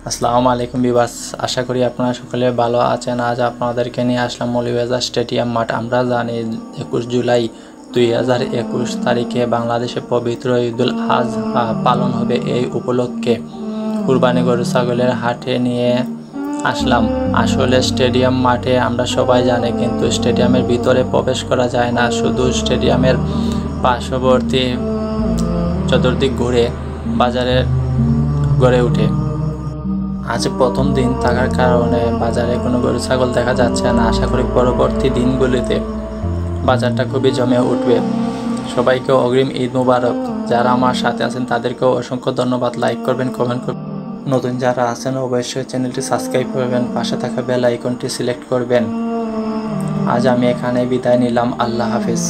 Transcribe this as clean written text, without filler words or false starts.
আসসালামু আলাইকুম বিবাস, আশা করি আপনারা সকলে ভালো আছেন। আজ আপনাদেরকে নিয়ে আসলাম মৌলভীবাজার স্টেডিয়াম মাঠ। আমরা জানি 21 জুলাই 2021 তারিখে বাংলাদেশে পবিত্র ঈদুল আজহা পালন হবে। এই উপলক্ষে কুরবানি গরু ছাগলের হাটে নিয়ে আসলাম। আসলে স্টেডিয়াম মাঠে আমরা সবাই জানি, কিন্তু স্টেডিয়ামের ভিতরে প্রবেশ করা যায় না, শুধু স্টেডিয়ামের পার্শ্ববর্তী চতুর্দিক ঘুরে বাজারে গড়ে ওঠে। আজ প্রথম দিন থাকার কারণে বাজারে কোনো গরু ছাগল দেখা যাচ্ছে না। আশা করি পরবর্তী দিনগুলিতে বাজারটা খুবই জমে উঠবে। সবাইকে অগ্রিম ঈদ মুবারক। যারা আমার সাথে আছেন তাদেরকেও অসংখ্য ধন্যবাদ। লাইক করবেন, কমেন্ট করবেন। নতুন যারা আছেন অবশ্যই চ্যানেলটি সাবস্ক্রাইব করবেন, পাশে থাকা বেল আইকনটি সিলেক্ট করবেন। আজ আমি এখানে বিদায় নিলাম। আল্লাহ হাফেজ।